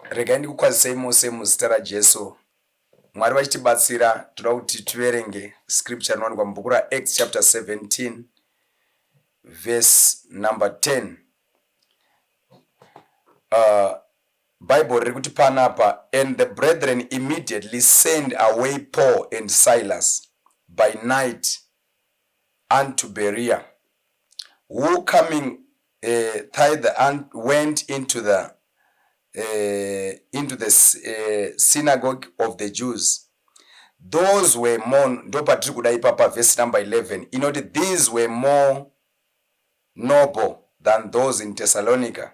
Regai ndikukwazisei mose muzita raJesu. Mwari vachitibatsira toda kuti tiverenge scripture rinowanikwa mubhuku raActs chapter 17 verse number 10. Bible riri kuti panapa, and the brethren immediately sent away Paul and Silas by night unto Berea, who coming thither and went into the synagogue of the Jews. Those were more, ndopatiri kudai papa verse number 11, inoti these were more noble than those in Thessalonica,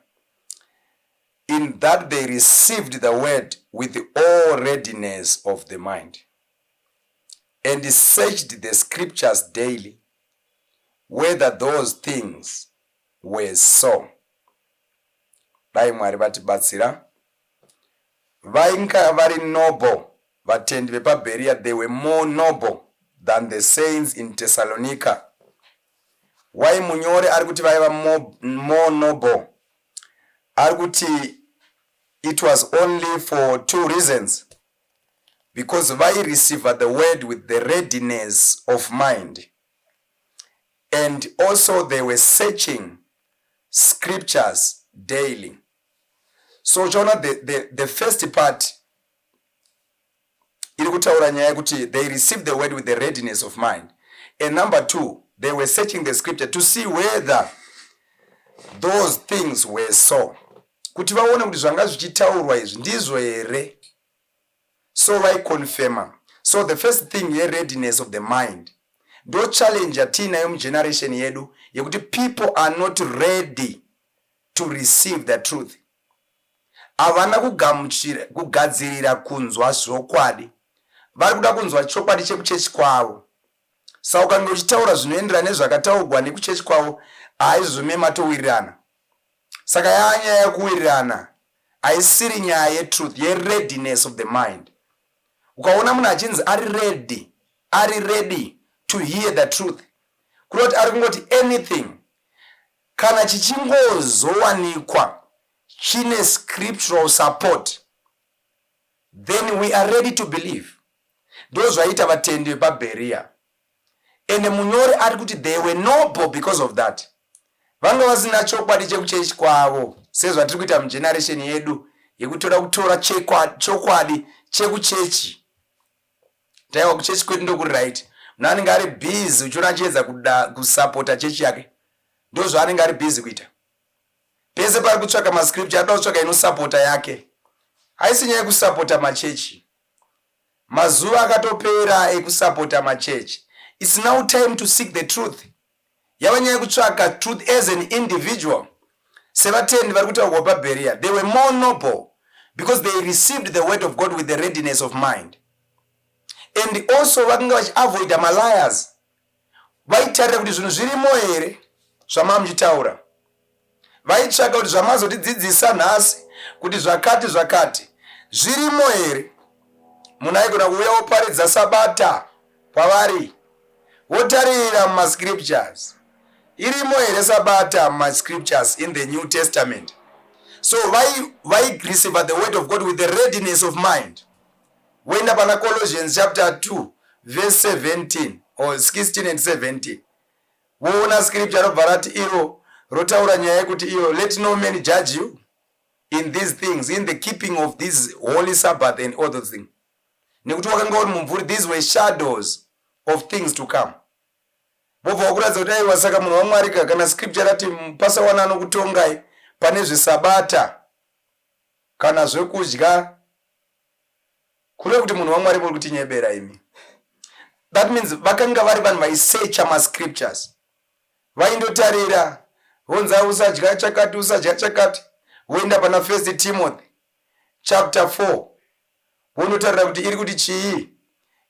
in that they received the word with all readiness of the mind, and searched the scriptures daily, whether those things were so. Dai Mwari vatibatsira. Vainga vari noble, vatendi vepaBerea, they were more noble than the saints in Thessalonica. Why munyore ari kuti vaiva more noble? Ari kuti it was only for two reasons. Because they received the word with the readiness of mind, and also they were searching scriptures daily. So Jonah, the first part, they received the word with the readiness of mind. And number two, they were searching the scripture to see whether those things were so. Kuti vaone kuti zvanga zvichitaurwa izvi ndizvo here. So confirm. So the first thing here, readiness of the mind. Do challenge atinayo generation yedu yekuti people are not ready to receive the truth. Havana kugadzirira kunzwa zvokwadi. Vari kuda kunzwa chokwadi chekuchechi kwavo. Saka ukange uchitaura zvinoenderana nezvakataurwa nekuchechi kwavo, haizvime matowirirana. Saka yanyaya yakuwirirana, haisiri nyaya yetruth, yereadiness of the mind. Ukaona munhu achinzi ari ready to hear the truth, kuroti ari kungoti anything kana chichingozowanikwa chine scriptural support, then we are ready to believe. Those vaita vatendi vepaBerea. And munyori ari kuti they were noble because of that. Vanga vasina chokwadi chekuchechi kwavo, sezvatiri kuita mugeneration yedu yekutora chokwadi chekuchechi. Taiwa kuchechi kwedu ndokuri right. Munhu anenge ari busy uchiona achiedza kusapota chechi yake. Ndozvo anenge ari busy kuita. Pese pari kutsvaka mascripture anoda kutsvaka inosapota yake. Haisi nyaya yekusapota machechi. Mazuva akatopera ekusapota machechi. It's now time to seek the truth. Yava nyaya yekutsvaka truth as an individual. Sevatendi vari kutaurwa paBerea, they were more noble because they received the word of God with the readiness of mind. And also vakanga vachiavoida maliars. Vaitarira kuti zvinhu zvirimo here zvamamuchitaura. Vaitsvaka kuti zvamazotidzidzisa nhasi kuti zvakati zvirimo here. Munhu aigona kuuya woparidza sabata kwavari, wotarira mumascriptures. Irimo here sabata mumascriptures in the New Testament. So why receive the word of God with the readiness of mind? When upon Colossians chapter 2 verse 17 or 16 and 17, woona scripture robva rati iro rotaura nyaya yekuti iyo, let no man judge you in these things, in the keeping of this holy Sabbath and all those things. Nekuti wakanga uri mumvuri, these were shadows of things to come. Bobva wakuratidza kuti aiwa, saka munhu waMwari kana scripture rati pasawana anokutongai pane zveSabata kana zvekudya, kule kuti munhu waMwari muri kutinyebera imi. That means vakanga vari vanhu vaisearcha mascriptures. Vaindotarira, vonza usadya chakati. Woenda pana 1 Timothy chapter 4. Vonotarira kuti iri kuti chii?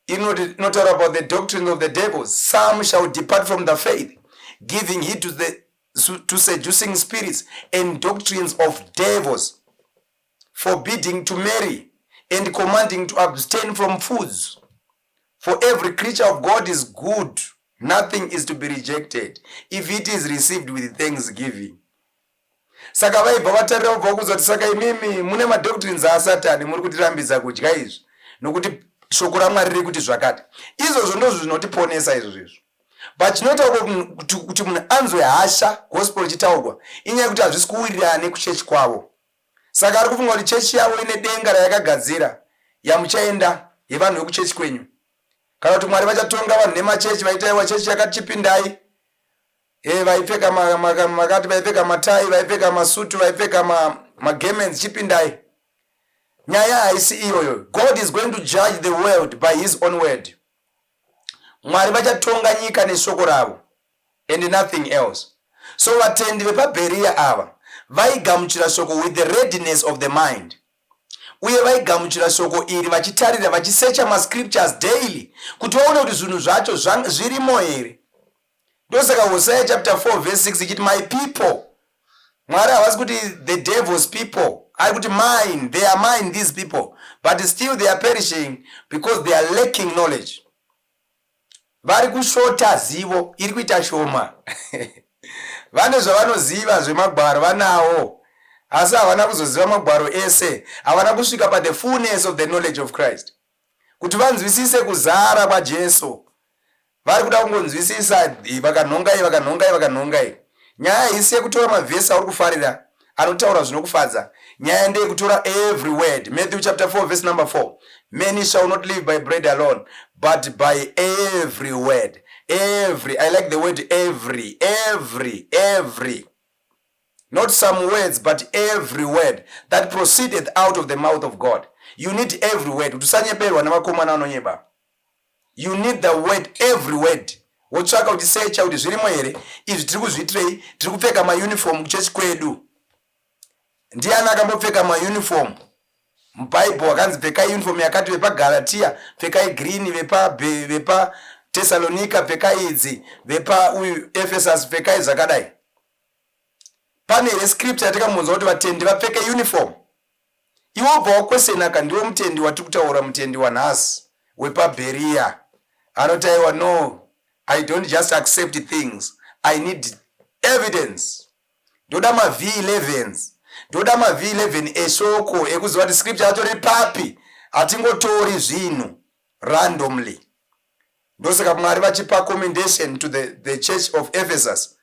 Inotaura about the doctrine of the devils. Some shall depart from the faith, giving heed to seducing spirits and doctrines of devils, forbidding to marry, and commanding to abstain from foods. For every creature of God is good, nothing is to be rejected if it is received with thanksgiving. Saka vaibva vatarira kubva kuzoti saka imimi mune madoctrines aSatani muri kutirambidza kudya izvi nokuti shoko raMwari riri kuti zvakati. Izvozvo ndozvo zvinotiponesa izvozvo. But chinotaurwa kuti munhu anzwe hasha gospel ichitaurwa inyaya yekuti hazvisi kuwirirana kuchechi kwavo. Saka ari kufunga kuti chechi yavo ine denga rayakagadzira yamuchaenda yevanhu vekuchechi kwenyu. Kana kuti Mwari vachatonga vanhu nemachechi vaitaiwa chechi yakati chipindai. Vaipfeka makati vaipfeka matai vaipfeka masutu vaipfeka magemens chipindai. Nyaya haisi iyoyo. God is going to judge the world by his own word. Mwari vachatonga nyika neshoko ravo and nothing else. So vatendi vepaBerea ava vaigamuchira shoko with the readiness of the mind. Uye vaigamuchira shoko iri vachitarira vachisecha mascriptures daily kuti vaone kuti zvinhu zvacho zvirimo here. Ndosaka Hosea chapter 4 verse 6 ichiti my people. Mwari havasi kuti the devil's people. Ari kuti mine, they are mine these people. But still they are perishing because they are lacking knowledge. Vari kushota zivo iri kuita shoma. Vane zvavanoziva zvemagwaro vanawo. Asi havana kuzoziva magwaro ese. Havana kusvika pa the fullness of the knowledge of Christ. Kuti vanzwisise kuzara kwaJesu. Vari kuda kungonzwisisa vakanhongai. Nyaya haisi yekutora mavhesi auri kufarira anotaura zvinokufadza. Nyaya ndeyekutora every word. Matthew chapter 4 verse number 4. Many shall not live by bread alone, but by every word. Every. I like the word every. Every. Not some words, but every word that proceedeth out of the mouth of God. You need every word. Utusanyeperwa na makomana anonyeba. You need the word, every word. Wotsvaka utisecha kuti zvirimo here izvi tiri kuzviitirei. Tiri kupfeka mauniform kuchechi kwedu. Ndiani akambopfeka mauniform muBhayibheri akanzi pfekai uniform yakati vepaGalatia pfekai green, vepa Thessalonica pfekai idzi, vepa Ephesus pfekai zvakadai. Pane here scripture yatakamunzwa kuti vatendi vapfeke uniform. Iwo bva wakwesena kandiwo mutendi watiri kutaura, mutendi wanhasi wepaBerea anotaiwa no, I don't just accept things, I need evidence. Ndoda V11s. Ndoda V11 eshoko ekuziva kuti scripture yacho riri papi, hatingotori zvinhu randomly. Ndosaka Mwari vachipa commendation to the church of Ephesus.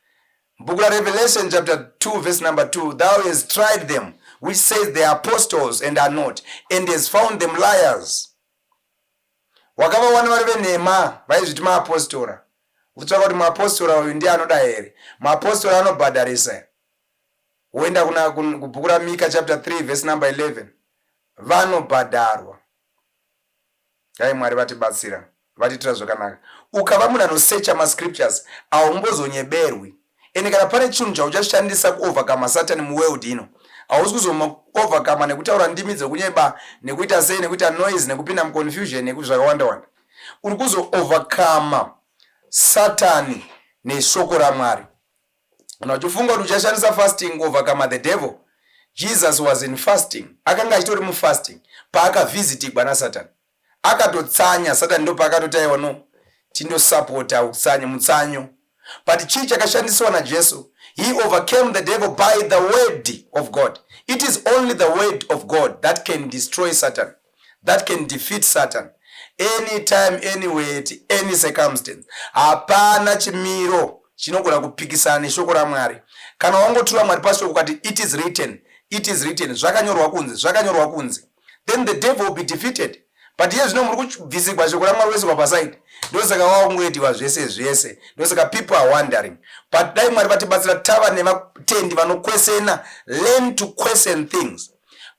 Book of Revelation chapter 2 verse number 2. Thou hast tried them, which says they are apostles and are not, and has found them liars. Wakavawana vari venhema vaizviti maapostora. Utsvaka kuti maapostora uyu ndiye anoda here. Maapostora anobhadharisa. Uenda kubhuku raMika chapter 3 verse number 11. Vanobhadharwa. Dai Mwari vatibatsira, vatitira zvakanaka. Ukava munhu anosecha mascriptures haumbozonyeberwi. Ende kana pane chinhu chauchashandisa kuovercome Satani muworld ino, hausi kuzomaovercome nekutaura ndimi dzekunyeba, nekuita sei, nekuita noise, nekupinda muconfusion, nekuzvakawanda. Uri kuzo-overcome Satani neshoko raMwari. Kana uchifunga kuti uchashandisa fasting overcome the devil, Jesus was in fasting. Akanga achitori mufasting paakavhisitigwa naSatani. Akatotsanya Satani, ndo paakatotaiwa no tindosapota kutsanya mutsanyo. But chii chakashandiswa naJesu? He overcame the devil by the word of God. It is only the word of God that can destroy Satan, that can defeat Satan. Anytime, anywhere, any circumstance. Hapana chimiro chinogona kupikisana neshoko raMwari. Kana wangotura Mwari pashoko ukati it is written, zvakanyorwa kunzi, then the devil will be defeated. But here zvino muri kubvisigwa shoko raMwari wese papasaidi. Ndosaka waungoitiwa zvese. Ndosaka people are wondering. But dai Mwari vatibatsira tava nevatendi vanokwesena. Learn to question things.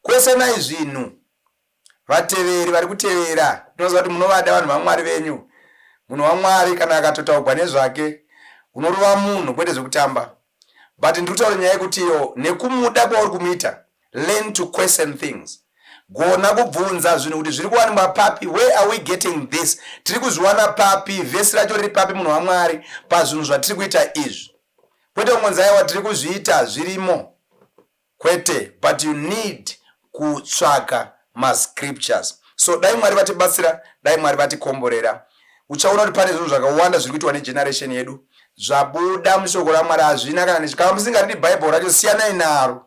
Kwesena izvinhu. Vateveri vari kutevera. Ndinoziva kuti munovada vanhu vaMwari venyu. Munhu waMwari kana akatotaurwa nezvake, unorova munhu kwete zvekutamba. But ndiri kutaura nyaya yekuti iyo nekumuda kwauri kumuita, learn to question things. Gona kubvunza zvinhu kuti zviri kuwanikwa papi, where are we getting this? Tiri kuzviwana papi, vhesi racho riri papi munhu waMwari pazvinhu zvatiri kuita izvi. Kwete kungonzaiwa tiri kuzviita zvirimo. Kwete, but you need kutsvaka mascriptures. So dai Mwari vatibatsira, dai Mwari vatikomborera. Uchaona kuti pane zvinhu zvakawanda zviri kuitwa negeneration yedu. zvabuda mushoko raMwari hazvina kana nechikama musingaridi bhaibheri racho siyanai naro.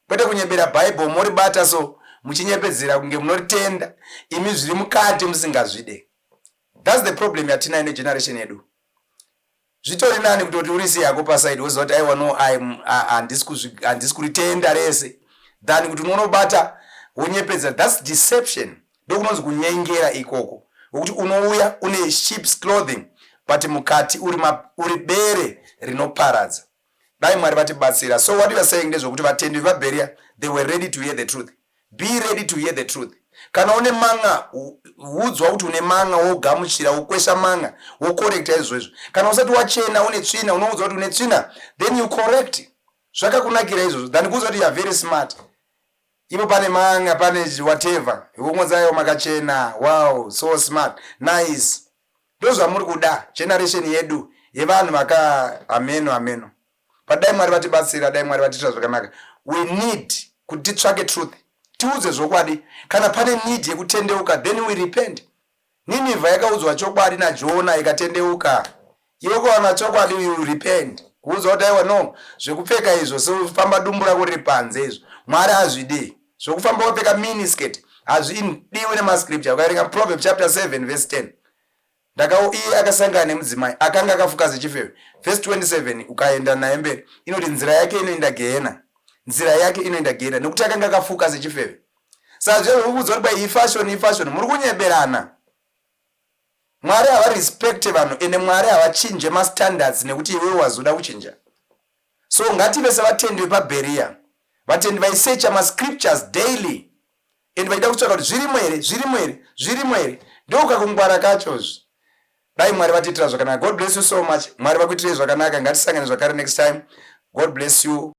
Kwete kunyepera bhaibheri moribata so muchinyepedzera kunge munoritenda imi zviri mukati musingazvide. That's the problem yatinayo negeneration yedu. Zvitori nani kutoti urisi yako pasaidi wozoti aiwa no handisi kuritenda rese than kuti unobata wonyepedza. That's deception. Ndokunonzi kunyengera ikoko. Ukuthi unouya une sheep's clothing but mukati uri bere rinoparadza. Dai Mwari vatibatsira. So what we are saying ndezvokuti vatendi veBerea, they were ready to hear the truth. Be ready to hear the truth. Kana une manga udzwa kuti une manga wogamuchira wokwesha manga wocorrecta izvozvo. Kana usati wachena une tsvina unoudzwa kuti une tsvina, then you correct. Zvakakunakira izvozvo than kuzoti you are very smart. Ipo pane manga pane whatever iwomodzayo makachena, wow, so smart, nice. Ndozvamuri kuda generation yedu yevanhu vaka ameno. Padai Mwari vatibatsira, dai Mwari vatitira zvakanaka. We need kuti titsvake truth. Tiudze zvokwadi. Kana pane need yekutendeuka, then we repent. Ninevha yakaudzwa chokwadi naJona ikatendeuka. Iwe kuwana chokwadi you repent. Kuudzwa kuti aiwa no, zvekupfeka izvo sofamba dumbu rako riri panze izvo. Mwari hazvidi. Zvokufamba wapfeka miniskirt hazvidiwe nemascripture. Ukaerenga Proverbs chapter 7 verse 10. Iye akasangana nemudzimai akanga akafuka zechifeve. Verse 27 ukaenda naye mberi inoti nzira yake inoenda gehena. Nzira yake inoenda gehena nekuti akanga akafuka zechifeve. Saka zvekuudzwa kuti ifashion muri kunyeberana. Mwari havarespecte vanhu ende Mwari havachinje mastandards nekuti iwe wazoda kuchinja. So ngative sevatendi vepaBerea. Vatendi vaisearcha mascriptures daily. Ende vaida kutsvaka kuti zvirimo here. Ndokakungwara kachozvo. Dai Mwari vatitira zvakanaka. God bless you so much. Mwari vakuitire zvakanaka. Ngatisangane zvakare next time. God bless you.